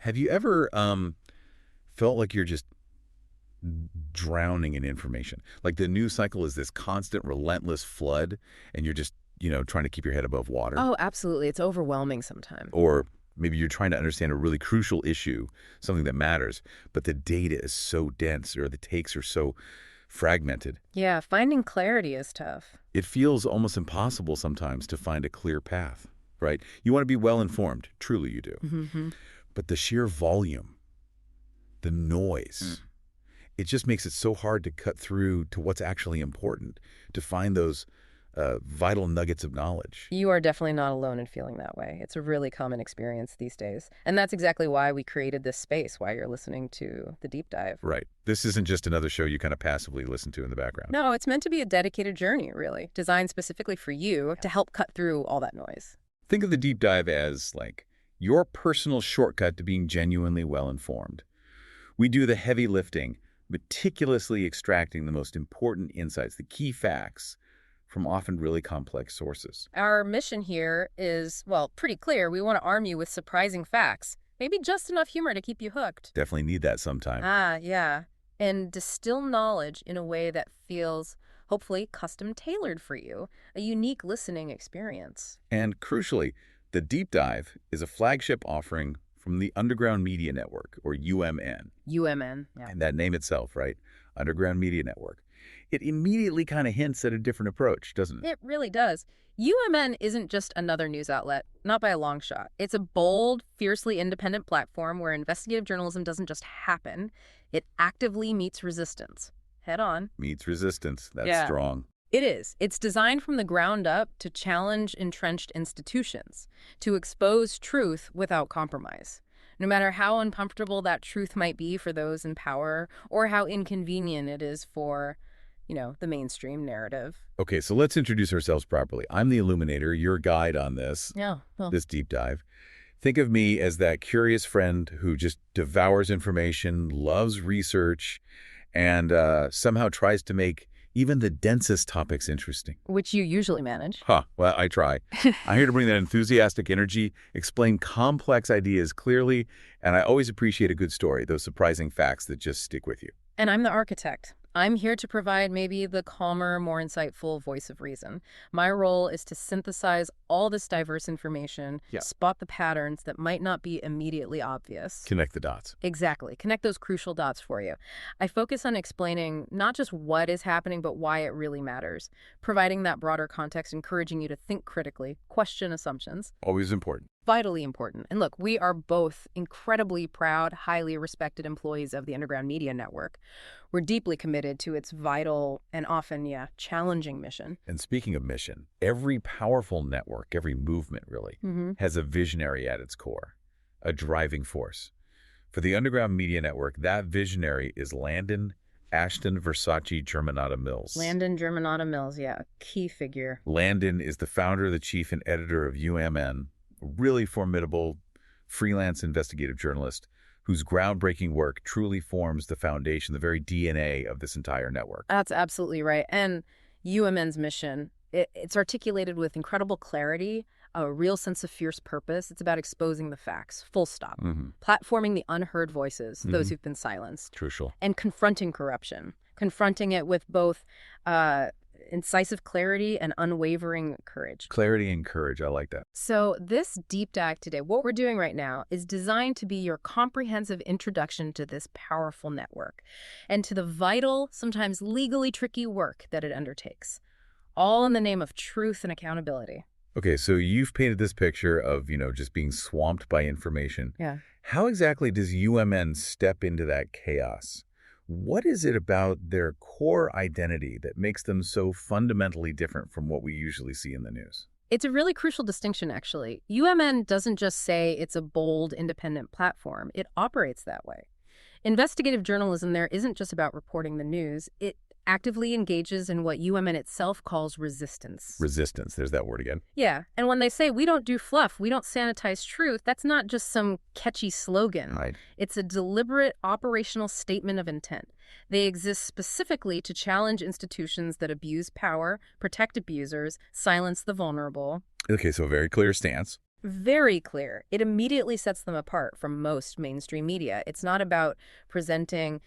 Have you ever felt like you're just drowning in information? Like the news cycle is this constant, relentless flood, and you're just, trying to keep your head above water? Oh, absolutely. It's overwhelming sometimes. Or maybe you're trying to understand a really crucial issue, something that matters, but the data is so dense or the takes are so fragmented. Yeah, finding clarity is tough. It feels almost impossible sometimes to find a clear path, right? You want to be well informed, truly you do. Mm-hmm. But the sheer volume, the noise, it just makes it so hard to cut through to what's actually important, to find those vital nuggets of knowledge. You are definitely not alone in feeling that way. It's a really common experience these days. And that's exactly why we created this space, why you're listening to the deep dive. Right. This isn't just another show you kind of passively listen to in the background. No, it's meant to be a dedicated journey, really, designed specifically for you to help cut through all that noise. Think of the deep dive as like your personal shortcut to being genuinely well informed. We do the heavy lifting, meticulously extracting the most important insights, the key facts, from often really complex sources. Our mission here is, well, pretty clear. We want to arm you with surprising facts, maybe just enough humor to keep you hooked. Definitely need that sometime. Yeah. And distill knowledge in a way that feels, hopefully, custom-tailored for you, a unique listening experience. And crucially, the deep dive is a flagship offering from the Underground Media Network, or UMN. UMN, yeah. And that name itself, right? Underground Media Network. It immediately kind of hints at a different approach, doesn't it? It really does. UMN isn't just another news outlet, not by a long shot. It's a bold, fiercely independent platform where investigative journalism doesn't just happen, it actively meets resistance. Head on. Meets resistance. That's strong. It is. It's designed from the ground up to challenge entrenched institutions, to expose truth without compromise. No matter how uncomfortable that truth might be for those in power, or how inconvenient it is for the mainstream narrative. Okay, so let's introduce ourselves properly. I'm the Illuminator, your guide on this, this deep dive. Think of me as that curious friend who just devours information, loves research, and somehow tries to make even the densest topics interesting. Which you usually manage. Well, I try. I'm here to bring that enthusiastic energy, explain complex ideas clearly, and I always appreciate a good story, those surprising facts that just stick with you. And I'm the architect. I'm here to provide maybe the calmer, more insightful voice of reason. My role is to synthesize all this diverse information, spot the patterns that might not be immediately obvious. Connect the dots. Exactly. Connect those crucial dots for you. I focus on explaining not just what is happening, but why it really matters, providing that broader context, encouraging you to think critically, question assumptions. Always important. Vitally important. And look, we are both incredibly proud, highly respected employees of the Underground Media Network. We're deeply committed to its vital and often, challenging mission. And speaking of mission, every powerful network, every movement really, has a visionary at its core, a driving force. For the Underground Media Network, that visionary is Landon Germanotta-Mills. Landon Germanotta-Mills, key figure. Landon is the founder, the chief, and editor of UMN, a really formidable freelance investigative journalist whose groundbreaking work truly forms the foundation, the very DNA of this entire network. That's absolutely right. And UMN's mission, it's articulated with incredible clarity, a real sense of fierce purpose. It's about exposing the facts, full stop. Platforming the unheard voices, those who've been silenced. Crucial. And confronting corruption. Confronting it with both incisive clarity and unwavering courage. Clarity and courage, I like that. So this deep dive today, what we're doing right now, is designed to be your comprehensive introduction to this powerful network and to the vital, sometimes legally tricky work that it undertakes, all in the name of truth and accountability. Okay, so you've painted this picture of, just being swamped by information. Yeah. How exactly does UMN step into that chaos? What is it about their core identity that makes them so fundamentally different from what we usually see in the news? It's a really crucial distinction, actually. UMN doesn't just say it's a bold, independent platform. It operates that way. Investigative journalism there isn't just about reporting the news. It actively engages in what UMN itself calls resistance. Resistance, there's that word again. Yeah, and when they say we don't do fluff, we don't sanitize truth, that's not just some catchy slogan. Right. It's a deliberate operational statement of intent. They exist specifically to challenge institutions that abuse power, protect abusers, silence the vulnerable. Okay, so a very clear stance. Very clear. It immediately sets them apart from most mainstream media. It's not about presenting,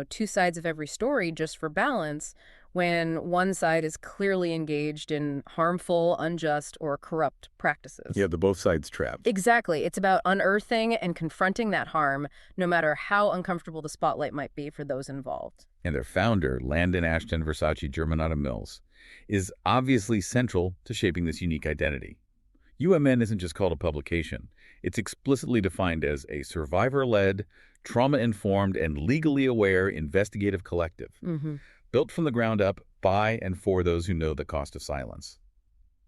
two sides of every story just for balance when one side is clearly engaged in harmful, unjust, or corrupt practices. Yeah, the both sides trap. Exactly. It's about unearthing and confronting that harm, no matter how uncomfortable the spotlight might be for those involved. And their founder, Landon Germanotta-Mills, is obviously central to shaping this unique identity. UMN isn't just called a publication. It's explicitly defined as a survivor-led, trauma-informed, and legally aware investigative collective, built from the ground up by and for those who know the cost of silence.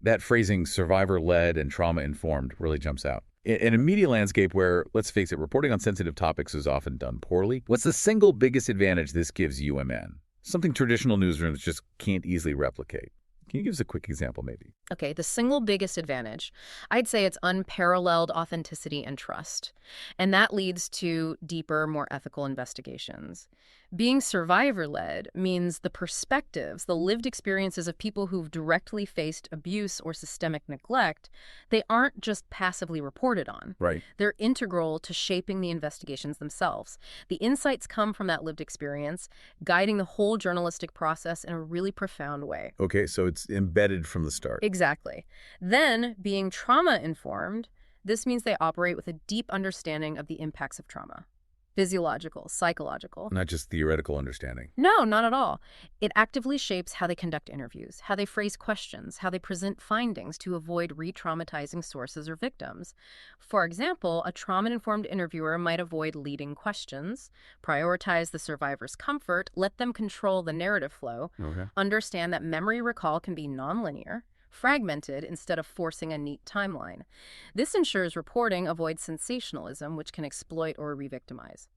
That phrasing, survivor-led and trauma-informed, really jumps out. In a media landscape where, let's face it, reporting on sensitive topics is often done poorly, what's the single biggest advantage this gives UMN? Something traditional newsrooms just can't easily replicate. Can you give us a quick example, maybe? Okay, the single biggest advantage, I'd say it's unparalleled authenticity and trust. And that leads to deeper, more ethical investigations. Being survivor-led means the perspectives, the lived experiences of people who've directly faced abuse or systemic neglect, they aren't just passively reported on. Right. They're integral to shaping the investigations themselves. The insights come from that lived experience, guiding the whole journalistic process in a really profound way. Okay, so it's embedded from the start. Exactly. Then, being trauma-informed, this means they operate with a deep understanding of the impacts of trauma. Physiological, psychological. Not just theoretical understanding. No, not at all. It actively shapes how they conduct interviews, how they phrase questions, how they present findings to avoid re-traumatizing sources or victims. For example, a trauma-informed interviewer might avoid leading questions, prioritize the survivor's comfort, let them control the narrative flow, understand that memory recall can be nonlinear, fragmented instead of forcing a neat timeline. This ensures reporting avoids sensationalism, which can exploit or re-victimize.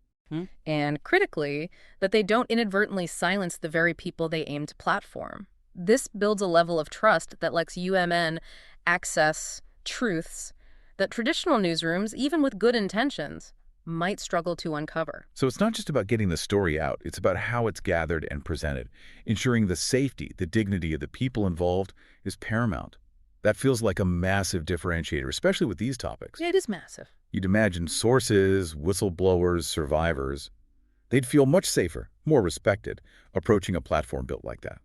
And critically, that they don't inadvertently silence the very people they aim to platform. This builds a level of trust that lets UMN access truths that traditional newsrooms, even with good intentions, might struggle to uncover. So it's not just about getting the story out. It's about how it's gathered and presented. Ensuring the safety, the dignity of the people involved is paramount. That feels like a massive differentiator, especially with these topics. It is massive. You'd imagine sources, whistleblowers, survivors, they'd feel much safer, more respected, approaching a platform built like that,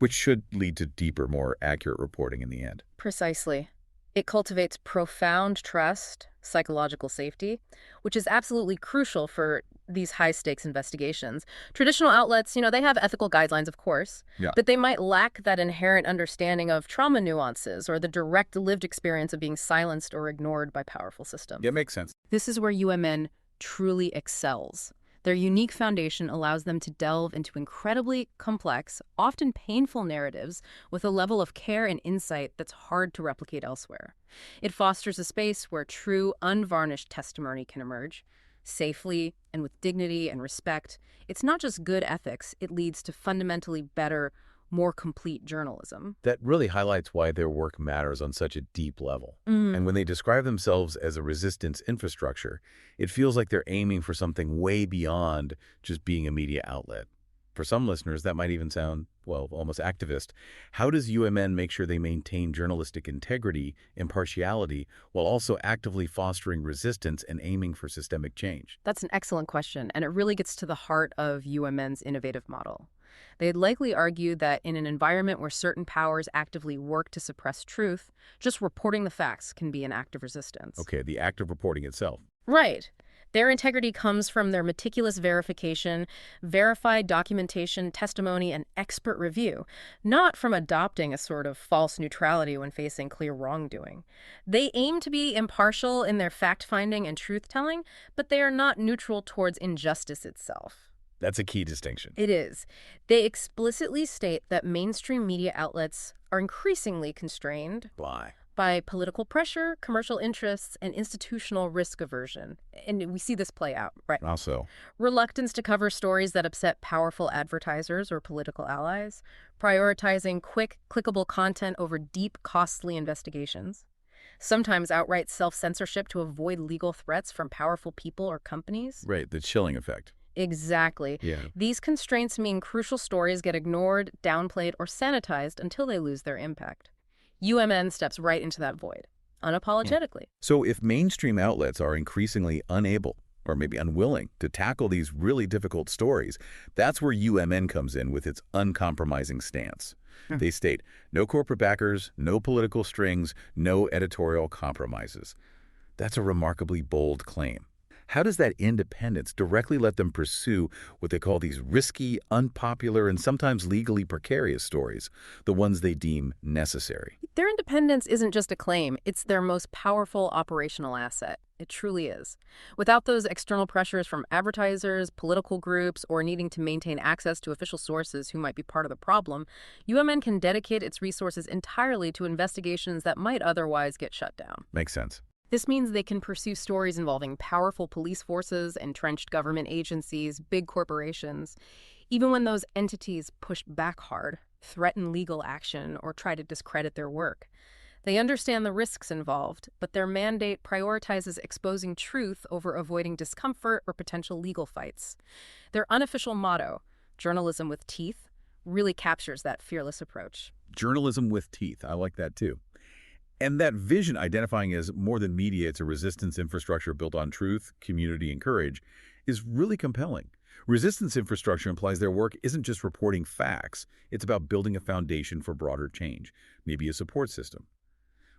which should lead to deeper, more accurate reporting in the end. Precisely. It cultivates profound trust, psychological safety, which is absolutely crucial for these high-stakes investigations. Traditional outlets, they have ethical guidelines, of course, but they might lack that inherent understanding of trauma nuances or the direct lived experience of being silenced or ignored by powerful systems. Yeah, makes sense. This is where UMN truly excels. Their unique foundation allows them to delve into incredibly complex, often painful narratives with a level of care and insight that's hard to replicate elsewhere. It fosters a space where true, unvarnished testimony can emerge, safely and with dignity and respect. It's not just good ethics, it leads to fundamentally better, more complete journalism. That really highlights why their work matters on such a deep level. And when they describe themselves as a resistance infrastructure, it feels like they're aiming for something way beyond just being a media outlet. For some listeners, that might even sound, well, almost activist. How does UMN make sure they maintain journalistic integrity, impartiality, while also actively fostering resistance and aiming for systemic change? That's an excellent question, and it really gets to the heart of UMN's innovative model. They'd likely argue that in an environment where certain powers actively work to suppress truth, just reporting the facts can be an act of resistance. Okay, the act of reporting itself. Right. Their integrity comes from their meticulous verification, verified documentation, testimony, and expert review, not from adopting a sort of false neutrality when facing clear wrongdoing. They aim to be impartial in their fact-finding and truth-telling, but they are not neutral towards injustice itself. That's a key distinction. It is. They explicitly state that mainstream media outlets are increasingly constrained by political pressure, commercial interests, and institutional risk aversion. And we see this play out, right? Also, reluctance to cover stories that upset powerful advertisers or political allies, prioritizing quick, clickable content over deep, costly investigations, sometimes outright self-censorship to avoid legal threats from powerful people or companies. Right, the chilling effect. Exactly. Yeah. These constraints mean crucial stories get ignored, downplayed, or sanitized until they lose their impact. UMN steps right into that void. unapologetically. So if mainstream outlets are increasingly unable or maybe unwilling to tackle these really difficult stories, that's where UMN comes in with its uncompromising stance. They state, no corporate backers, no political strings, no editorial compromises. That's a remarkably bold claim. How does that independence directly let them pursue what they call these risky, unpopular, and sometimes legally precarious stories, the ones they deem necessary? Their independence isn't just a claim, it's their most powerful operational asset. It truly is. Without those external pressures from advertisers, political groups, or needing to maintain access to official sources who might be part of the problem, UMN can dedicate its resources entirely to investigations that might otherwise get shut down. Makes sense. This means they can pursue stories involving powerful police forces, entrenched government agencies, big corporations, even when those entities push back hard, threaten legal action, or try to discredit their work. They understand the risks involved, but their mandate prioritizes exposing truth over avoiding discomfort or potential legal fights. Their unofficial motto, journalism with teeth, really captures that fearless approach. Journalism with teeth. I like that too. And that vision, identifying as more than media, it's a resistance infrastructure built on truth, community, and courage, is really compelling. Resistance infrastructure implies their work isn't just reporting facts, it's about building a foundation for broader change, maybe a support system.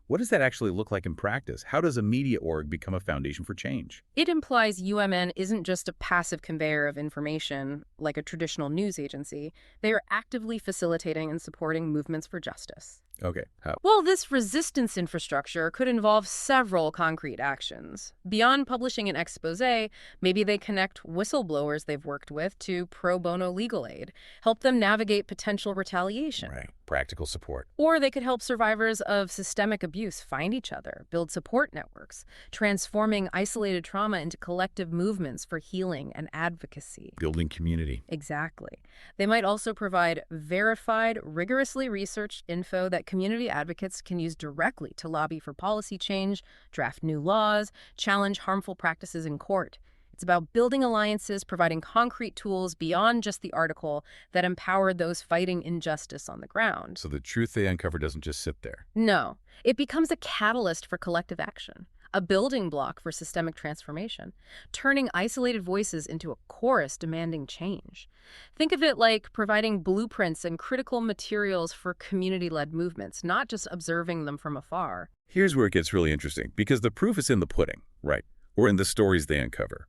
What does that actually look like in practice? How does a media org become a foundation for change? It implies UMN isn't just a passive conveyor of information like a traditional news agency. They are actively facilitating and supporting movements for justice. Okay, how? Well, this resistance infrastructure could involve several concrete actions. Beyond publishing an expose, maybe they connect whistleblowers they've worked with to pro bono legal aid, help them navigate potential retaliation. Right, practical support. Or they could help survivors of systemic abuse find each other, build support networks, transforming isolated trauma into collective movements for healing and advocacy. Building community. Exactly. They might also provide verified, rigorously researched info that community advocates can use directly to lobby for policy change, draft new laws, challenge harmful practices in court. It's about building alliances, providing concrete tools beyond just the article that empower those fighting injustice on the ground. So the truth they uncover doesn't just sit there. No, it becomes a catalyst for collective action, a building block for systemic transformation, turning isolated voices into a chorus demanding change. Think of it like providing blueprints and critical materials for community-led movements, not just observing them from afar. Here's where it gets really interesting, because the proof is in the pudding, right? Or in the stories they uncover.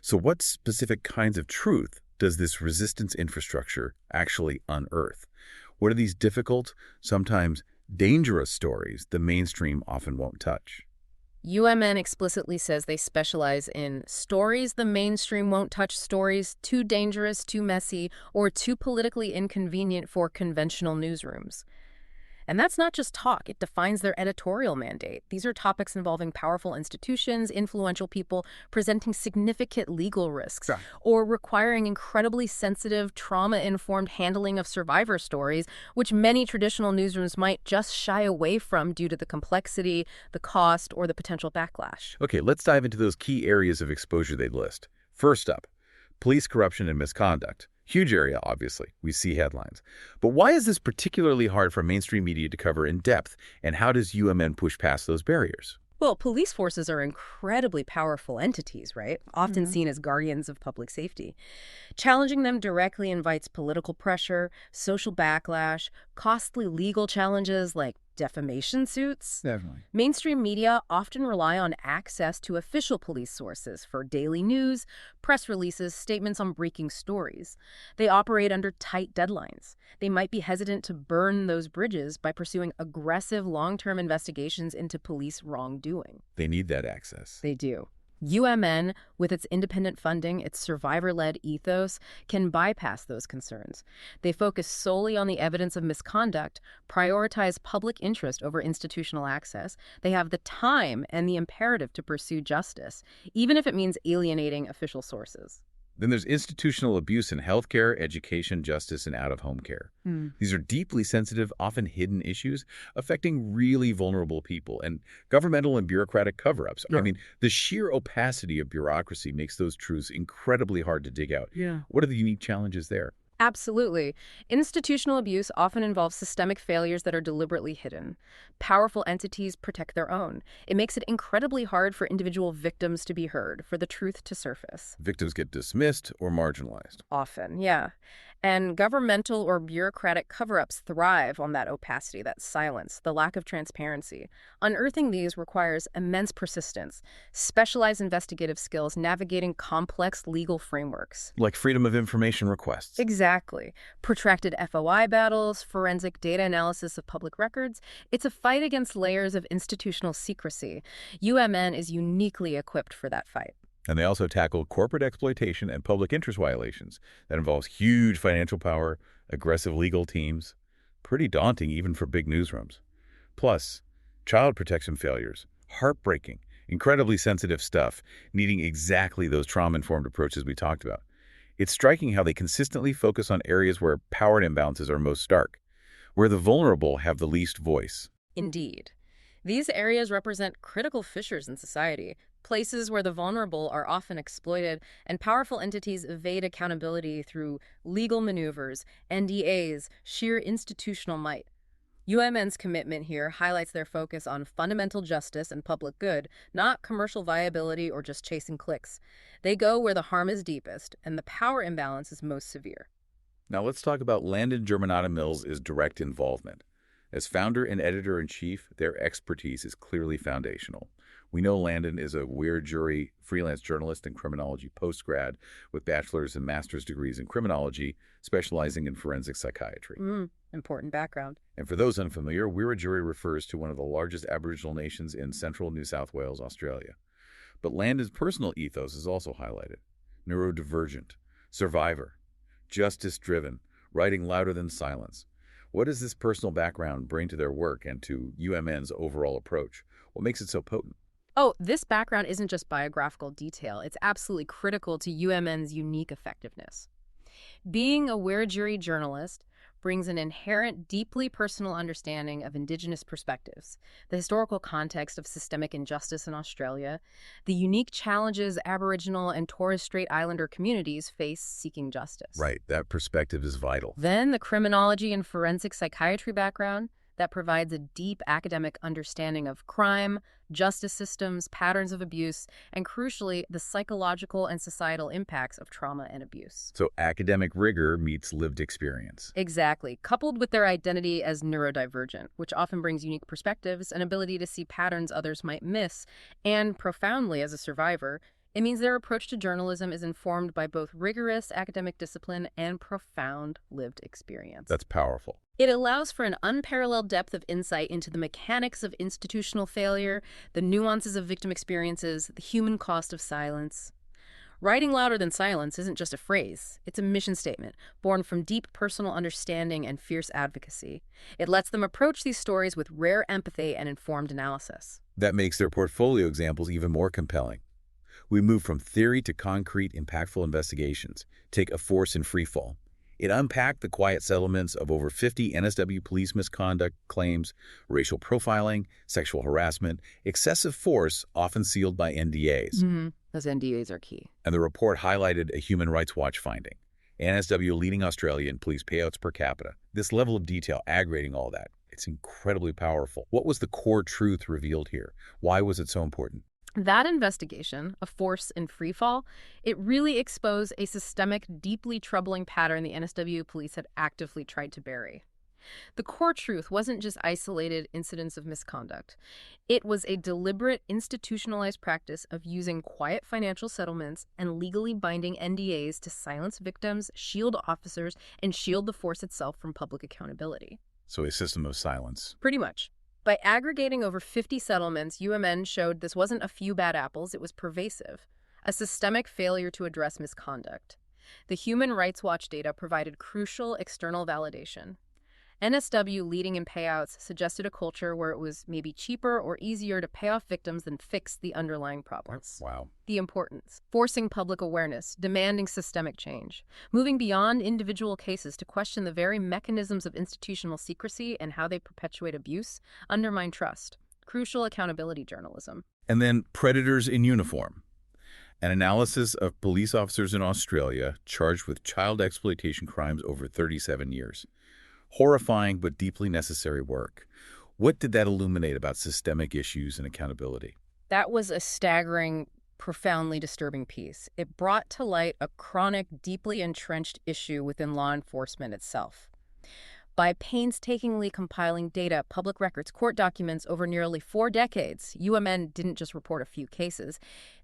So what specific kinds of truth does this resistance infrastructure actually unearth? What are these difficult, sometimes dangerous stories the mainstream often won't touch? UMN explicitly says they specialize in stories the mainstream won't touch, stories too dangerous, too messy, or too politically inconvenient for conventional newsrooms. And that's not just talk. It defines their editorial mandate. These are topics involving powerful institutions, influential people, presenting significant legal risks, or requiring incredibly sensitive, trauma-informed handling of survivor stories, which many traditional newsrooms might just shy away from due to the complexity, the cost, or the potential backlash. Okay, let's dive into those key areas of exposure they list. First up, police corruption and misconduct. Huge area, obviously. We see headlines. But why is this particularly hard for mainstream media to cover in depth, and how does UMN push past those barriers? Well, police forces are incredibly powerful entities, right? Often seen as guardians of public safety. Challenging them directly invites political pressure, social backlash, costly legal challenges like defamation suits. Definitely. Mainstream media often rely on access to official police sources for daily news, press releases, statements on breaking stories. They operate under tight deadlines. They might be hesitant to burn those bridges by pursuing aggressive long-term investigations into police wrongdoing. They need that access. They do. UMN, with its independent funding, its survivor-led ethos, can bypass those concerns. They focus solely on the evidence of misconduct, prioritize public interest over institutional access. They have the time and the imperative to pursue justice, even if it means alienating official sources. Then there's institutional abuse in healthcare, education, justice, and out-of-home care. These are deeply sensitive, often hidden issues affecting really vulnerable people, and governmental and bureaucratic cover-ups. I mean, the sheer opacity of bureaucracy makes those truths incredibly hard to dig out. What are the unique challenges there? Absolutely. Institutional abuse often involves systemic failures that are deliberately hidden. Powerful entities protect their own. It makes it incredibly hard for individual victims to be heard, for the truth to surface. Victims get dismissed or marginalized. Often, yeah. And governmental or bureaucratic cover-ups thrive on that opacity, that silence, the lack of transparency. Unearthing these requires immense persistence, specialized investigative skills, navigating complex legal frameworks. Like freedom of information requests. Exactly. Protracted FOI battles, forensic data analysis of public records. It's a fight against layers of institutional secrecy. UMN is uniquely equipped for that fight. And they also tackle corporate exploitation and public interest violations. That involves huge financial power, aggressive legal teams. Pretty daunting even for big newsrooms. Plus, child protection failures. Heartbreaking, incredibly sensitive stuff, needing exactly those trauma-informed approaches we talked about. It's striking how they consistently focus on areas where power imbalances are most stark, where the vulnerable have the least voice. Indeed. These areas represent critical fissures in society, places where the vulnerable are often exploited and powerful entities evade accountability through legal maneuvers, NDAs, sheer institutional might. UMN's commitment here highlights their focus on fundamental justice and public good, not commercial viability or just chasing clicks. They go where the harm is deepest and the power imbalance is most severe. Now let's talk about Landon Germanotta-Mills' direct involvement. As founder and editor-in-chief, their expertise is clearly foundational. We know Landon is a weird jury freelance journalist and criminology postgrad with bachelor's and master's degrees in criminology, specializing in forensic psychiatry. Important background. And for those unfamiliar, Wiradjuri refers to one of the largest Aboriginal nations in central New South Wales, Australia. But Landon's personal ethos is also highlighted. Neurodivergent, survivor, justice-driven, writing louder than silence. What does this personal background bring to their work and to UMN's overall approach? What makes it so potent? Oh, this background isn't just biographical detail. It's absolutely critical to UMN's unique effectiveness. Being a Wiradjuri journalist brings an inherent, deeply personal understanding of Indigenous perspectives, the historical context of systemic injustice in Australia, the unique challenges Aboriginal and Torres Strait Islander communities face seeking justice. Right, that perspective is vital. Then the criminology and forensic psychiatry background that provides a deep academic understanding of crime, justice systems, patterns of abuse, and crucially, the psychological and societal impacts of trauma and abuse. So academic rigor meets lived experience. Exactly, coupled with their identity as neurodivergent, which often brings unique perspectives and ability to see patterns others might miss, and profoundly as a survivor, it means their approach to journalism is informed by both rigorous academic discipline and profound lived experience. That's powerful. It allows for an unparalleled depth of insight into the mechanics of institutional failure, the nuances of victim experiences, the human cost of silence. Writing louder than silence isn't just a phrase. It's a mission statement, born from deep personal understanding and fierce advocacy. It lets them approach these stories with rare empathy and informed analysis. That makes their portfolio examples even more compelling. We move from theory to concrete, impactful investigations. Take A Force in Freefall. It unpacked the quiet settlements of over 50 NSW police misconduct claims, racial profiling, sexual harassment, excessive force, often sealed by NDAs. Those NDAs are key. And the report highlighted a Human Rights Watch finding. NSW leading Australia in police payouts per capita. This level of detail, aggregating all that, it's incredibly powerful. What was the core truth revealed here? Why was it so important? That investigation, A Force in Freefall, it really exposed a systemic, deeply troubling pattern the NSW police had actively tried to bury. The core truth wasn't just isolated incidents of misconduct. It was a deliberate, institutionalized practice of using quiet financial settlements and legally binding NDAs to silence victims, shield officers, and shield the force itself from public accountability. So a system of silence. Pretty much. By aggregating over 50 settlements, UMN showed this wasn't a few bad apples, it was pervasive, a systemic failure to address misconduct. The Human Rights Watch data provided crucial external validation. NSW leading in payouts suggested a culture where it was maybe cheaper or easier to pay off victims than fix the underlying problems. Wow. The importance. Forcing public awareness, demanding systemic change, moving beyond individual cases to question the very mechanisms of institutional secrecy and how they perpetuate abuse, undermine trust. Crucial accountability journalism. And then predators in uniform. An analysis of police officers in Australia charged with child exploitation crimes over 37 years. Horrifying but deeply necessary work. What did that illuminate about systemic issues and accountability? That was a staggering, profoundly disturbing piece. It brought to light a chronic, deeply entrenched issue within law enforcement itself. By painstakingly compiling data, public records, court documents over nearly 4 decades, UMN didn't just report a few cases.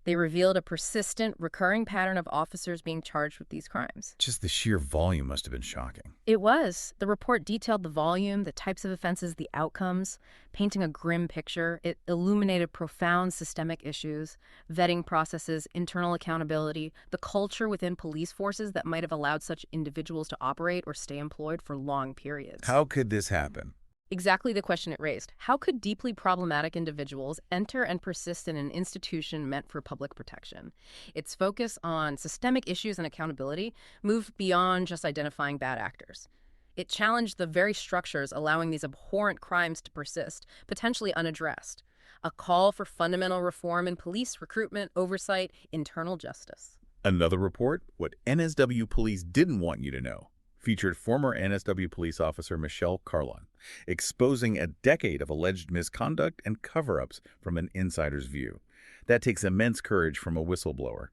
They revealed a persistent, recurring pattern of officers being charged with these crimes. Just the sheer volume must have been shocking. It was. The report detailed the volume, the types of offenses, the outcomes, painting a grim picture. It illuminated profound systemic issues, vetting processes, internal accountability, the culture within police forces that might have allowed such individuals to operate or stay employed for long periods. How could this happen? Exactly the question it raised. How could deeply problematic individuals enter and persist in an institution meant for public protection? Its focus on systemic issues and accountability moved beyond just identifying bad actors. It challenged the very structures allowing these abhorrent crimes to persist, potentially unaddressed. A call for fundamental reform in police recruitment, oversight, internal justice. Another report, What NSW Police Didn't Want You to Know, featured former NSW police officer Michelle Carlon, exposing a decade of alleged misconduct and cover-ups from an insider's view. That takes immense courage from a whistleblower.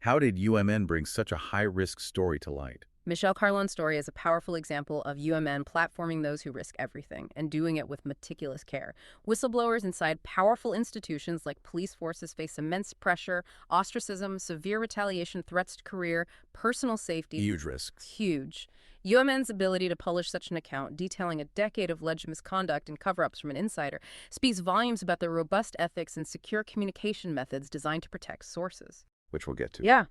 How did UMN bring such a high-risk story to light? Michelle Carlon's story is a powerful example of UMN platforming those who risk everything and doing it with meticulous care. Whistleblowers inside powerful institutions like police forces face immense pressure, ostracism, severe retaliation, threats to career, personal safety. Huge risks. Huge. UMN's ability to publish such an account detailing a decade of alleged misconduct and cover-ups from an insider speaks volumes about their robust ethics and secure communication methods designed to protect sources. Which we'll get to. Yeah.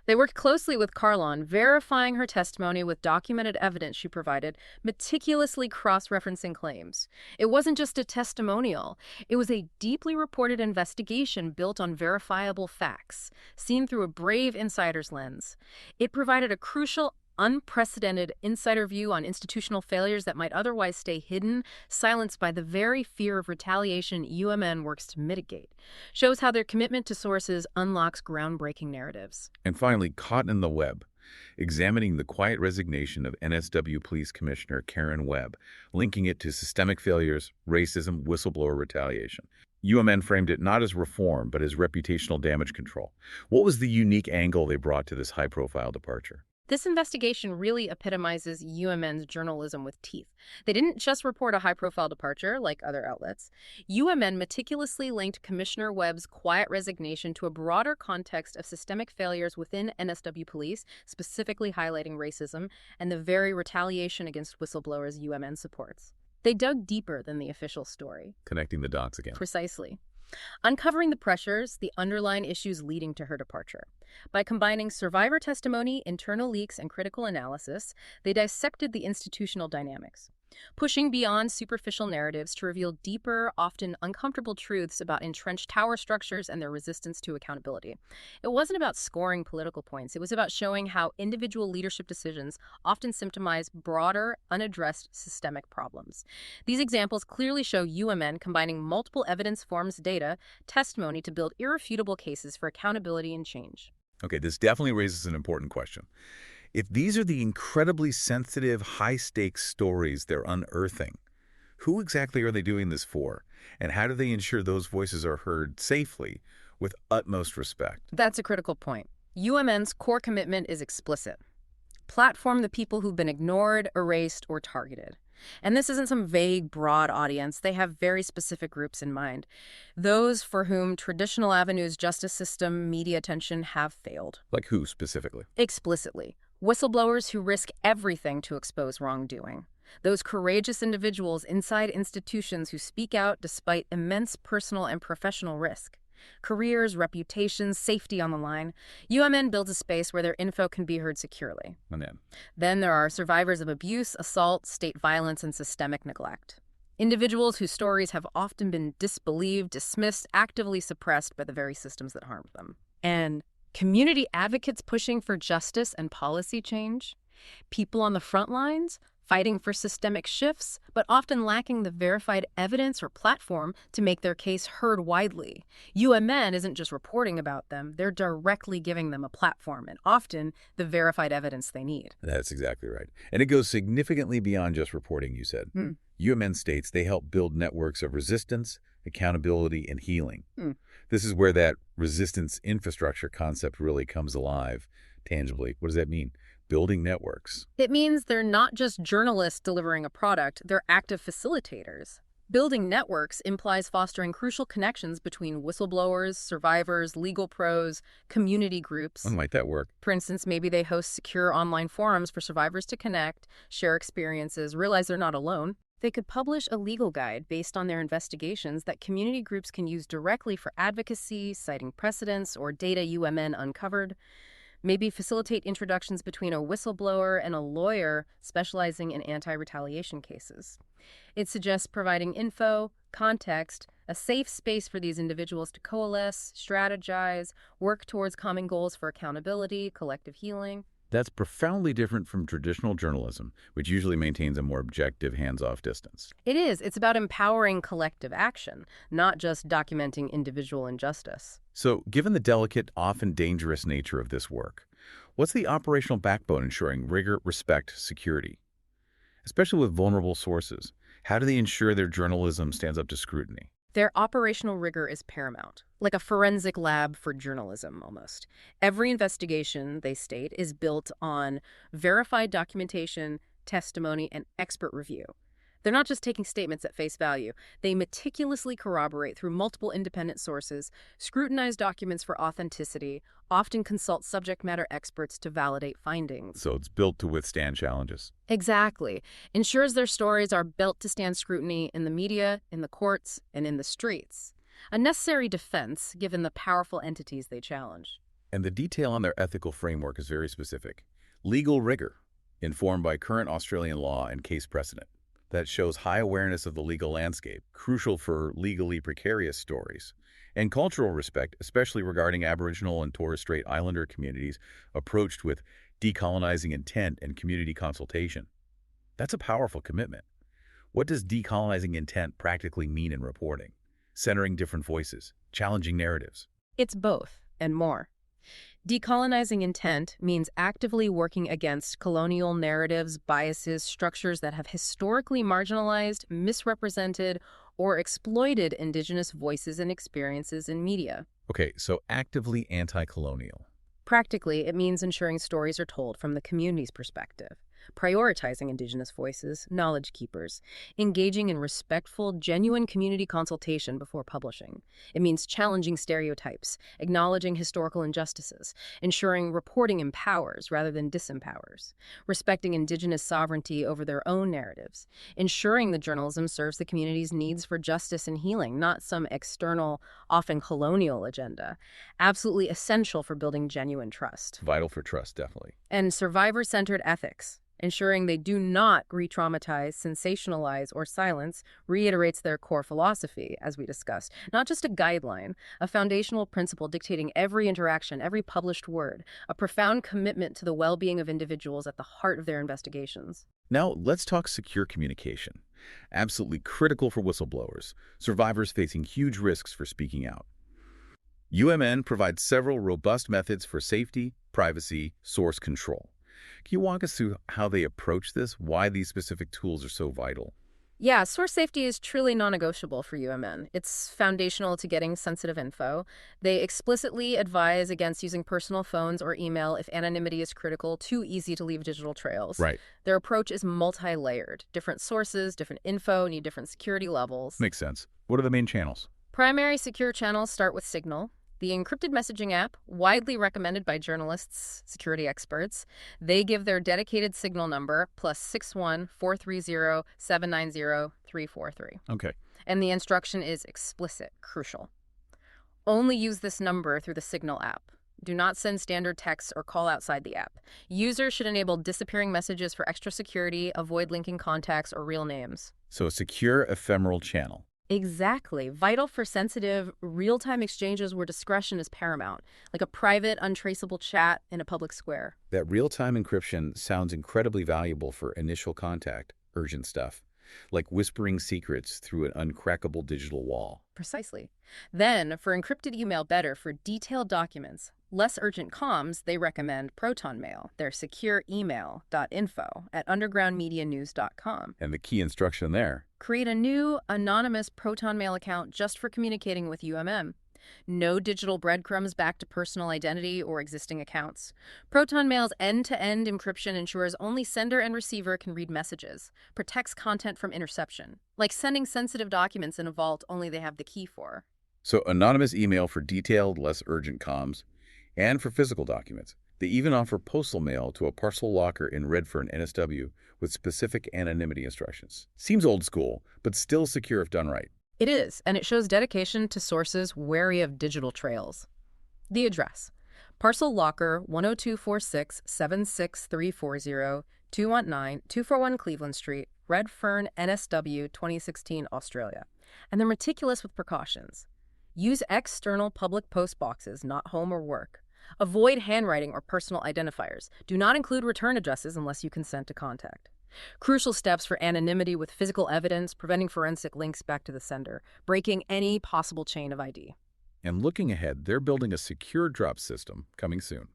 They worked closely with Carlon, verifying her testimony with documented evidence she provided, meticulously cross-referencing claims. It wasn't just a testimonial. It was a deeply reported investigation built on verifiable facts, seen through a brave insider's lens. It provided a crucial, unprecedented insider view on institutional failures that might otherwise stay hidden, silenced by the very fear of retaliation UMN works to mitigate. Shows how their commitment to sources unlocks groundbreaking narratives. And finally, Caught in the Web, examining the quiet resignation of NSW Police Commissioner Karen Webb, linking it to systemic failures, racism, whistleblower retaliation. UMN framed it not as reform, but as reputational damage control. What was the unique angle they brought to this high-profile departure? This investigation really epitomizes UMN's journalism with teeth. They didn't just report a high-profile departure like other outlets. UMN meticulously linked Commissioner Webb's quiet resignation to a broader context of systemic failures within NSW Police, specifically highlighting racism and the very retaliation against whistleblowers UMN supports. They dug deeper than the official story. Connecting the dots again. Precisely. Uncovering the pressures, the underlying issues leading to her departure. By combining survivor testimony, internal leaks, and critical analysis, they dissected the institutional dynamics, pushing beyond superficial narratives to reveal deeper, often uncomfortable truths about entrenched power structures and their resistance to accountability. It wasn't about scoring political points. It was about showing how individual leadership decisions often symptomize broader, unaddressed systemic problems. These examples clearly show UMN combining multiple evidence forms, data, testimony to build irrefutable cases for accountability and change. Okay, this definitely raises an important question. If these are the incredibly sensitive, high-stakes stories they're unearthing, who exactly are they doing this for? And how do they ensure those voices are heard safely, with utmost respect? That's a critical point. UMN's core commitment is explicit. Platform the people who've been ignored, erased, or targeted. And this isn't some vague, broad audience. They have very specific groups in mind. Those for whom traditional avenues, justice system, media attention have failed. Like who specifically? Explicitly. Whistleblowers who risk everything to expose wrongdoing. Those courageous individuals inside institutions who speak out despite immense personal and professional risk. Careers, reputations, safety on the line. UMN builds a space where their info can be heard securely. And Then there are survivors of abuse, assault, state violence, and systemic neglect. Individuals whose stories have often been disbelieved, dismissed, actively suppressed by the very systems that harmed them. And community advocates pushing for justice and policy change. People on the front lines fighting for systemic shifts, but often lacking the verified evidence or platform to make their case heard widely. UMN isn't just reporting about them, they're directly giving them a platform and often the verified evidence they need. That's exactly right. And it goes significantly beyond just reporting, you said. UMN states they help build networks of resistance, accountability, and healing. This is where that resistance infrastructure concept really comes alive tangibly. What does that mean? Building networks. It means they're not just journalists delivering a product, they're active facilitators. Building networks implies fostering crucial connections between whistleblowers, survivors, legal pros, community groups. How might that work? For instance, maybe they host secure online forums for survivors to connect, share experiences, realize they're not alone. They could publish a legal guide based on their investigations that community groups can use directly for advocacy, citing precedents, or data UMN uncovered. Maybe facilitate introductions between a whistleblower and a lawyer specializing in anti-retaliation cases. It suggests providing info, context, a safe space for these individuals to coalesce, strategize, work towards common goals for accountability, collective healing. That's profoundly different from traditional journalism, which usually maintains a more objective, hands-off distance. It is. It's about empowering collective action, not just documenting individual injustice. So, given the delicate, often dangerous nature of this work, what's the operational backbone ensuring rigor, respect, security? Especially with vulnerable sources, how do they ensure their journalism stands up to scrutiny? Their operational rigor is paramount, like a forensic lab for journalism almost. Every investigation, they state, is built on verified documentation, testimony, and expert review. They're not just taking statements at face value. They meticulously corroborate through multiple independent sources, scrutinize documents for authenticity, often consult subject matter experts to validate findings. So it's built to withstand challenges. Exactly. Ensures their stories are built to stand scrutiny in the media, in the courts, and in the streets. A necessary defense, given the powerful entities they challenge. And the detail on their ethical framework is very specific. Legal rigor, informed by current Australian law and case precedent. That shows high awareness of the legal landscape, crucial for legally precarious stories. And cultural respect, especially regarding Aboriginal and Torres Strait Islander communities, approached with decolonizing intent and community consultation. That's a powerful commitment. What does decolonizing intent practically mean in reporting? Centering different voices, challenging narratives. It's both, and more. Decolonizing intent means actively working against colonial narratives, biases, structures that have historically marginalized, misrepresented, or exploited Indigenous voices and experiences in media. Okay, so actively anti-colonial. Practically, it means ensuring stories are told from the community's perspective, prioritizing Indigenous voices, knowledge keepers, engaging in respectful, genuine community consultation before publishing. It means challenging stereotypes, acknowledging historical injustices, ensuring reporting empowers rather than disempowers, respecting Indigenous sovereignty over their own narratives, ensuring the journalism serves the community's needs for justice and healing, not some external, often colonial agenda. Absolutely essential for building genuine trust. Vital for trust, definitely. And survivor-centered ethics, ensuring they do not re-traumatize, sensationalize, or silence, reiterates their core philosophy, as we discussed. Not just a guideline, a foundational principle dictating every interaction, every published word, a profound commitment to the well-being of individuals at the heart of their investigations. Now, let's talk secure communication. Absolutely critical for whistleblowers, survivors facing huge risks for speaking out. UMN provides several robust methods for safety, privacy, source control. Can you walk us through how they approach this, why these specific tools are so vital? Yeah, source safety is truly non-negotiable for UMN. It's foundational to getting sensitive info. They explicitly advise against using personal phones or email if anonymity is critical, too easy to leave digital trails. Right. Their approach is multi-layered. Different sources, different info, need different security levels. Makes sense. What are the main channels? Primary secure channels start with Signal, the encrypted messaging app, widely recommended by journalists, security experts. They give their dedicated Signal number, +61 430 790 343. Okay. And the instruction is explicit, crucial. Only use this number through the Signal app. Do not send standard texts or call outside the app. Users should enable disappearing messages for extra security, avoid linking contacts or real names. So a secure ephemeral channel. Exactly. Vital for sensitive, real-time exchanges where discretion is paramount, like a private, untraceable chat in a public square. That real-time encryption sounds incredibly valuable for initial contact, urgent stuff, like whispering secrets through an uncrackable digital wall. Precisely. Then, for encrypted email better for detailed documents, less urgent comms, they recommend Proton Mail, their secure email.info at undergroundmedianews.com. And the key instruction there: Create a new, anonymous Proton Mail account just for communicating with UMM. No digital breadcrumbs back to personal identity or existing accounts. Proton Mail's end-to-end encryption ensures only sender and receiver can read messages, protects content from interception, like sending sensitive documents in a vault only they have the key for. So anonymous email for detailed, less urgent comms, and for physical documents. They even offer postal mail to a parcel locker in Redfern, NSW, with specific anonymity instructions. Seems old school, but still secure if done right. It is, and it shows dedication to sources wary of digital trails. The address: Parcel Locker, 10246 76340 219 241 Cleveland Street, Redfern, NSW, 2016, Australia. And they're meticulous with precautions. Use external public post boxes, not home or work. Avoid handwriting or personal identifiers. Do not include return addresses unless you consent to contact. Crucial steps for anonymity with physical evidence, preventing forensic links back to the sender, breaking any possible chain of ID. And looking ahead, they're building a secure drop system coming soon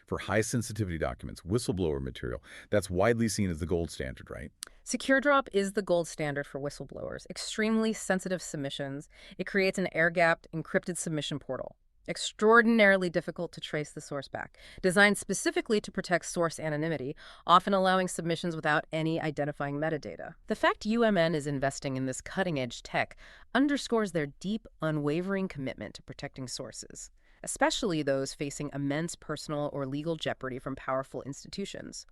for high-sensitivity documents, whistleblower material. That's widely seen as the gold standard, right? Secure Drop is the gold standard for whistleblowers. Extremely sensitive submissions. It creates an air-gapped, encrypted submission portal. Extraordinarily difficult to trace the source back. Designed specifically to protect source anonymity, often allowing submissions without any identifying metadata. The fact UMN is investing in this cutting-edge tech underscores their deep, unwavering commitment to protecting sources, especially those facing immense personal or legal jeopardy from powerful institutions.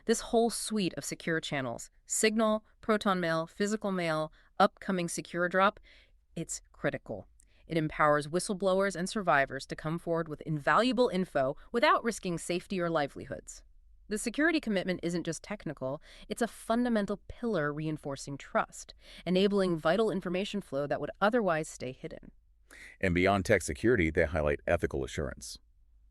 This whole suite of secure channels, Signal, Proton Mail, Physical Mail, upcoming Secure Drop, it's critical. It empowers whistleblowers and survivors to come forward with invaluable info without risking safety or livelihoods. The security commitment isn't just technical, it's a fundamental pillar reinforcing trust, enabling vital information flow that would otherwise stay hidden. And beyond tech security, they highlight ethical assurance.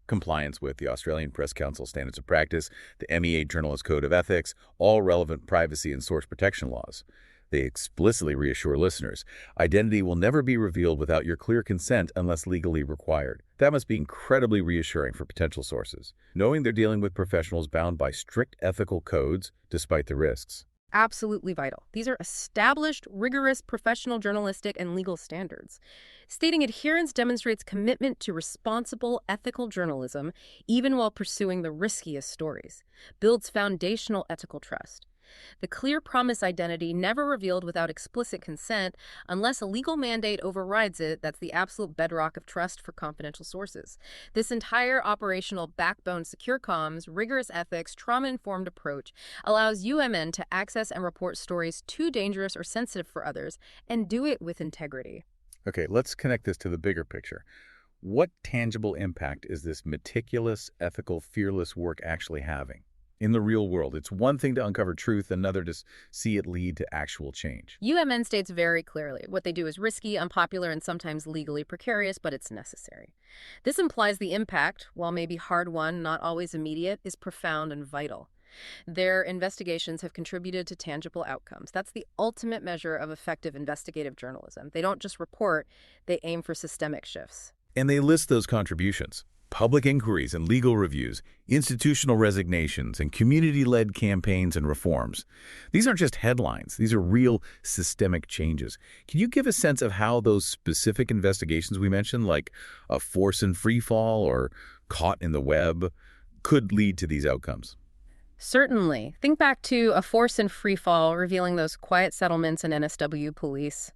Compliance with the Australian Press Council Standards of Practice, the MEA Journalist Code of Ethics, all relevant privacy and source protection laws. They explicitly reassure listeners, identity will never be revealed without your clear consent unless legally required. That must be incredibly reassuring for potential sources, knowing they're dealing with professionals bound by strict ethical codes despite the risks. Absolutely vital. These are established, rigorous professional journalistic and legal standards. Stating adherence demonstrates commitment to responsible, ethical journalism, even while pursuing the riskiest stories. Builds foundational ethical trust. The clear promise identity never revealed without explicit consent unless a legal mandate overrides it. That's the absolute bedrock of trust for confidential sources. This entire operational backbone, secure comms, rigorous ethics, trauma-informed approach allows UMN to access and report stories too dangerous or sensitive for others and do it with integrity. Okay, let's connect this to the bigger picture. What tangible impact is this meticulous, ethical, fearless work actually having? In the real world, it's one thing to uncover truth, another to see it lead to actual change. UMN states very clearly what they do is risky, unpopular, and sometimes legally precarious, but it's necessary. This implies the impact, while maybe hard-won, not always immediate, is profound and vital. Their investigations have contributed to tangible outcomes. That's the ultimate measure of effective investigative journalism. They don't just report, they aim for systemic shifts. And they list those contributions: public inquiries and legal reviews, institutional resignations, and community-led campaigns and reforms. These aren't just headlines. These are real systemic changes. Can you give a sense of how those specific investigations we mentioned, like a force in free fall or caught in the web, could lead to these outcomes? Certainly. Think back to a force in free fall revealing those quiet settlements in NSW police.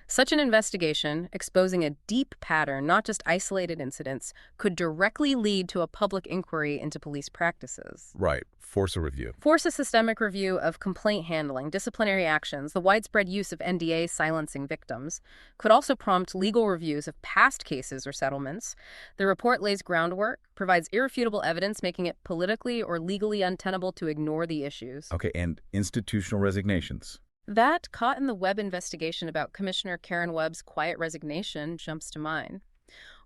Such an investigation, exposing a deep pattern, not just isolated incidents, could directly lead to a public inquiry into police practices. Right. Force a review. Force a systemic review of complaint handling, disciplinary actions, the widespread use of NDA silencing victims, could also prompt legal reviews of past cases or settlements. The report lays groundwork, provides irrefutable evidence, making it politically or legally untenable to ignore the issues. Okay, and institutional resignations. That caught-in-the-web investigation about Commissioner Karen Webb's quiet resignation jumps to mind.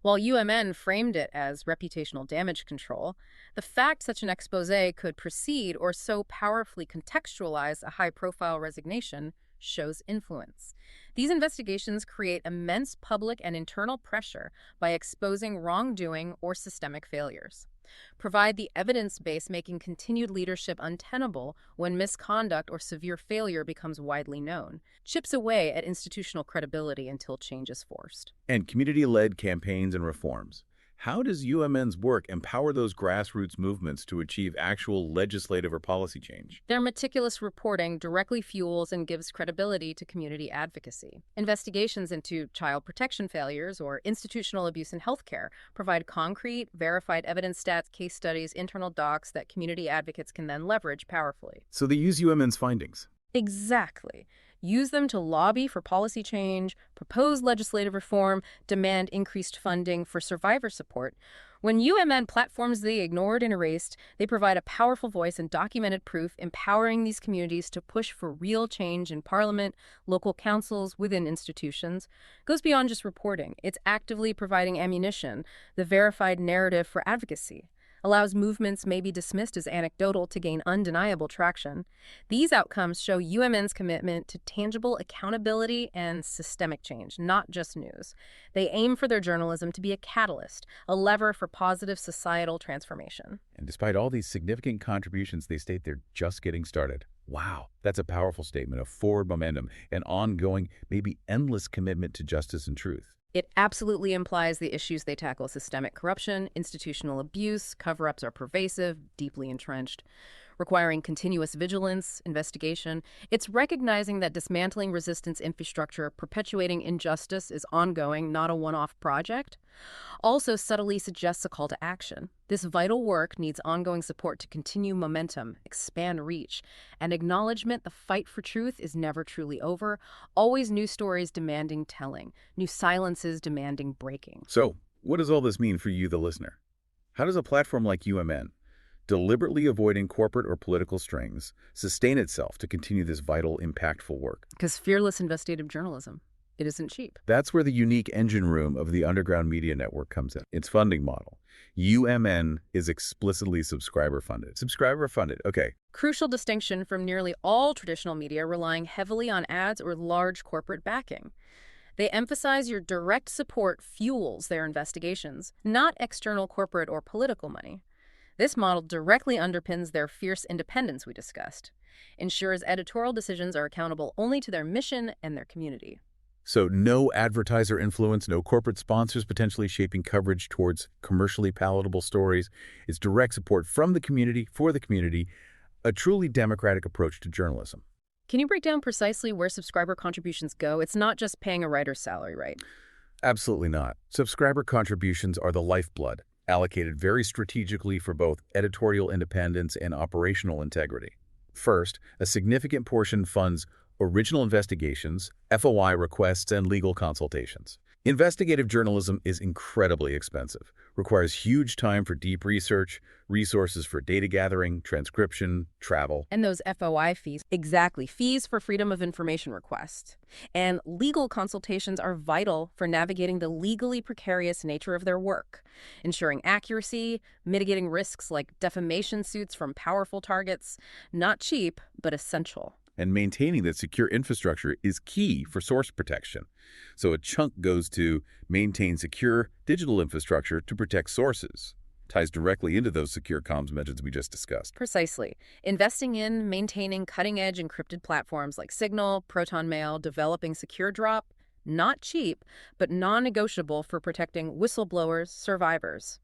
While UMN framed it as reputational damage control, the fact such an expose could precede or so powerfully contextualize a high-profile resignation shows influence. These investigations create immense public and internal pressure by exposing wrongdoing or systemic failures. Provide the evidence base making continued leadership untenable when misconduct or severe failure becomes widely known. Chips away at institutional credibility until change is forced. And community-led campaigns and reforms. How does UMN's work empower those grassroots movements to achieve actual legislative or policy change? Their meticulous reporting directly fuels and gives credibility to community advocacy. Investigations into child protection failures or institutional abuse in healthcare provide concrete, verified evidence stats, case studies, internal docs that community advocates can then leverage powerfully. So they use UMN's findings. Exactly. Use them to lobby for policy change, propose legislative reform, demand increased funding for survivor support. When UMN platforms they ignored and erased, they provide a powerful voice and documented proof, empowering these communities to push for real change in parliament, local councils, within institutions. It goes beyond just reporting. It's actively providing ammunition, the verified narrative for advocacy. Allows movements may be dismissed as anecdotal to gain undeniable traction. These outcomes show UMN's commitment to tangible accountability and systemic change, not just news. They aim for their journalism to be a catalyst, a lever for positive societal transformation. And despite all these significant contributions, they state they're just getting started. Wow, that's a powerful statement of forward momentum and ongoing, maybe endless commitment to justice and truth. It absolutely implies the issues they tackle: systemic corruption, institutional abuse, cover-ups are pervasive, deeply entrenched, requiring continuous vigilance, investigation. It's recognizing that dismantling resistance infrastructure, perpetuating injustice is ongoing, not a one-off project. Also subtly suggests a call to action. This vital work needs ongoing support to continue momentum, expand reach, and acknowledgement the fight for truth is never truly over, always new stories demanding telling, new silences demanding breaking. So, what does all this mean for you, the listener? How does a platform like UMN, deliberately avoiding corporate or political strings, sustain itself to continue this vital, impactful work? Because fearless investigative journalism, it isn't cheap. That's where the unique engine room of the Underground Media Network comes in. Its funding model. UMN is explicitly subscriber-funded. Subscriber-funded, okay. Crucial distinction from nearly all traditional media relying heavily on ads or large corporate backing. They emphasize your direct support fuels their investigations, not external corporate or political money. This model directly underpins their fierce independence we discussed, ensures editorial decisions are accountable only to their mission and their community. So no advertiser influence, no corporate sponsors potentially shaping coverage towards commercially palatable stories. It's direct support from the community, for the community, a truly democratic approach to journalism. Can you break down precisely where subscriber contributions go? It's not just paying a writer's salary, right? Absolutely not. Subscriber contributions are the lifeblood, allocated very strategically for both editorial independence and operational integrity. First, a significant portion funds original investigations, FOI requests, and legal consultations. Investigative journalism is incredibly expensive, requires huge time for deep research, resources for data gathering, transcription, travel. And those FOI fees, exactly, fees for freedom of information requests. And legal consultations are vital for navigating the legally precarious nature of their work, ensuring accuracy, mitigating risks like defamation suits from powerful targets. Not cheap, but essential. And maintaining that secure infrastructure is key for source protection. So a chunk goes to maintain secure digital infrastructure to protect sources. Ties directly into those secure comms methods we just discussed. Precisely. Investing in, maintaining cutting-edge encrypted platforms like Signal, Proton Mail, developing secure drop, not cheap, but non-negotiable for protecting whistleblowers, survivors.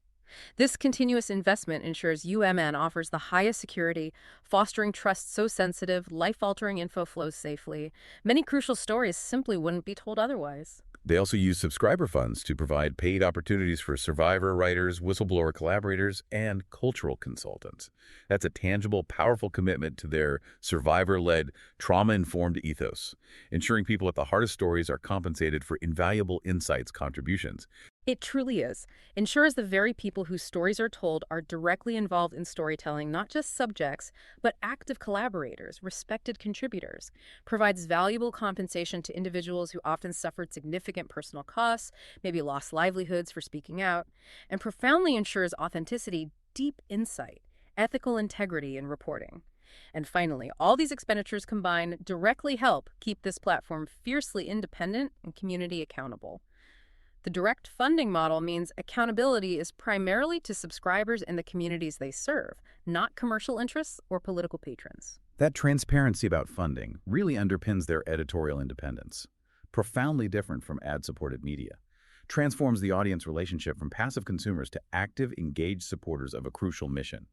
This continuous investment ensures UMN offers the highest security, fostering trust so sensitive, life-altering info flows safely. Many crucial stories simply wouldn't be told otherwise. They also use subscriber funds to provide paid opportunities for survivor writers, whistleblower collaborators, and cultural consultants. That's a tangible, powerful commitment to their survivor-led, trauma-informed ethos, ensuring people at the heart of stories are compensated for invaluable insights contributions. It truly is. Ensures the very people whose stories are told are directly involved in storytelling, not just subjects, but active collaborators, respected contributors. Provides valuable compensation to individuals who often suffered significant personal costs, maybe lost livelihoods for speaking out, and profoundly ensures authenticity, deep insight, ethical integrity in reporting. And finally, all these expenditures combined directly help keep this platform fiercely independent and community accountable. The direct funding model means accountability is primarily to subscribers and the communities they serve, not commercial interests or political patrons. That transparency about funding really underpins their editorial independence. Profoundly different from ad-supported media. Transforms the audience relationship from passive consumers to active, engaged supporters of a crucial mission.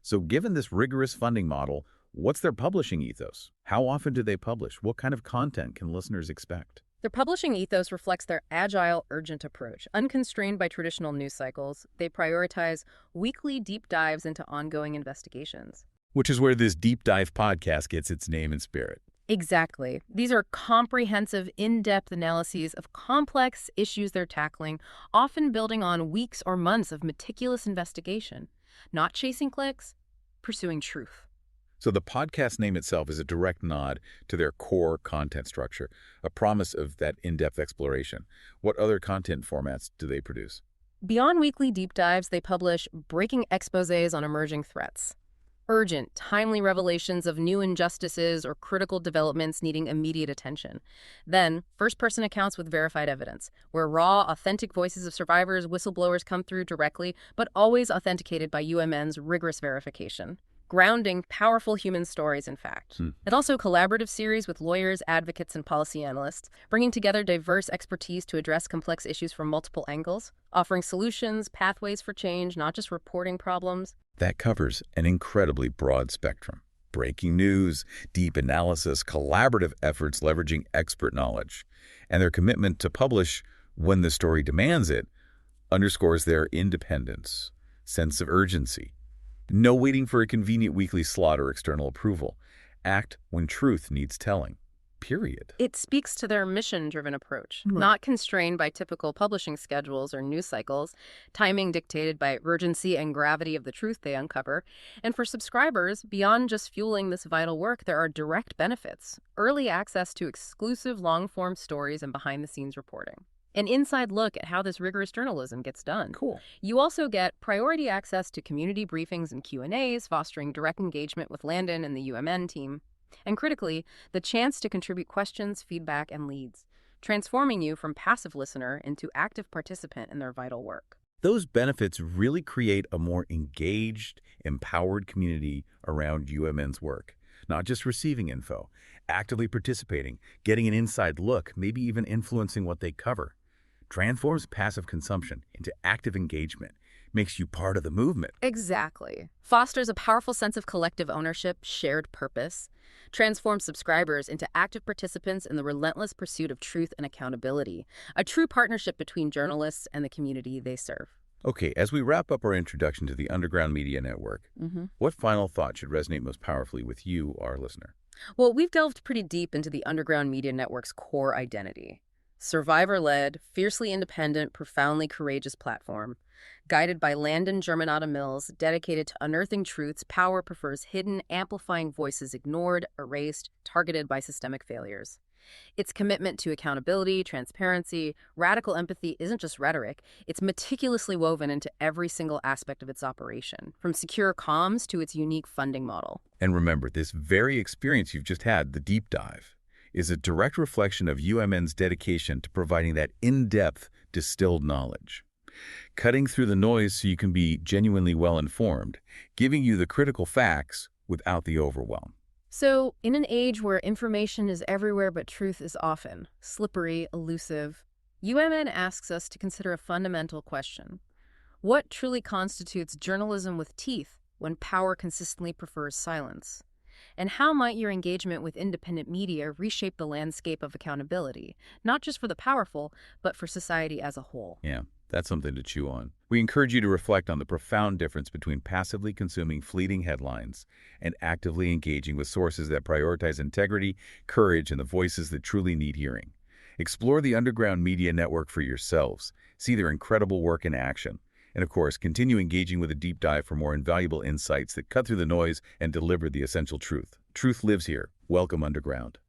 So given this rigorous funding model, what's their publishing ethos? How often do they publish? What kind of content can listeners expect? Their publishing ethos reflects their agile, urgent approach. Unconstrained by traditional news cycles, they prioritize weekly deep dives into ongoing investigations. Which is where this deep dive podcast gets its name and spirit. Exactly. These are comprehensive, in-depth analyses of complex issues they're tackling, often building on weeks or months of meticulous investigation. Not chasing clicks, pursuing truth. So the podcast name itself is a direct nod to their core content structure, a promise of that in-depth exploration. What other content formats do they produce? Beyond weekly deep dives, they publish breaking exposés on emerging threats. Urgent, timely revelations of new injustices or critical developments needing immediate attention. Then, first-person accounts with verified evidence, where raw, authentic voices of survivors, whistleblowers come through directly, but always authenticated by UMN's rigorous verification. Grounding powerful human stories, in fact. And also collaborative series with lawyers, advocates, and policy analysts, bringing together diverse expertise to address complex issues from multiple angles, offering solutions, pathways for change, not just reporting problems. That covers an incredibly broad spectrum. Breaking news, deep analysis, collaborative efforts leveraging expert knowledge. And their commitment to publish when the story demands it underscores their independence, sense of urgency. No waiting for a convenient weekly slot or external approval. Act when truth needs telling. Period. It speaks to their mission-driven approach, not constrained by typical publishing schedules or news cycles, timing dictated by urgency and gravity of the truth they uncover. And for subscribers, beyond just fueling this vital work, there are direct benefits. Early access to exclusive long-form stories and behind-the-scenes reporting. An inside look at how this rigorous journalism gets done. Cool. You also get priority access to community briefings and Q&As, fostering direct engagement with Landon and the UMN team. And critically, the chance to contribute questions, feedback, and leads, transforming you from passive listener into active participant in their vital work. Those benefits really create a more engaged, empowered community around UMN's work. Not just receiving info, actively participating, getting an inside look, maybe even influencing what they cover. Transforms passive consumption into active engagement, makes you part of the movement. Exactly. Fosters a powerful sense of collective ownership, shared purpose. Transforms subscribers into active participants in the relentless pursuit of truth and accountability. A true partnership between journalists and the community they serve. Okay, as we wrap up our introduction to the Underground Media Network, what final thought should resonate most powerfully with you, our listener? Well, we've delved pretty deep into the Underground Media Network's core identity. Survivor-led, fiercely independent, profoundly courageous platform. Guided by Landon Germanotta-Mills, dedicated to unearthing truths power prefers hidden, amplifying voices ignored, erased, targeted by systemic failures. Its commitment to accountability, transparency, radical empathy isn't just rhetoric. It's meticulously woven into every single aspect of its operation, from secure comms to its unique funding model. And remember, this very experience you've just had, the deep dive, is a direct reflection of UMN's dedication to providing that in-depth, distilled knowledge. Cutting through the noise so you can be genuinely well-informed, giving you the critical facts without the overwhelm. So, in an age where information is everywhere but truth is often slippery, elusive, UMN asks us to consider a fundamental question. What truly constitutes journalism with teeth when power consistently prefers silence? And how might your engagement with independent media reshape the landscape of accountability, not just for the powerful, but for society as a whole? Yeah, that's something to chew on. We encourage you to reflect on the profound difference between passively consuming fleeting headlines and actively engaging with sources that prioritize integrity, courage, and the voices that truly need hearing. Explore the underground media network for yourselves. See their incredible work in action. And of course, continue engaging with a deep dive for more invaluable insights that cut through the noise and deliver the essential truth. Truth lives here. Welcome underground.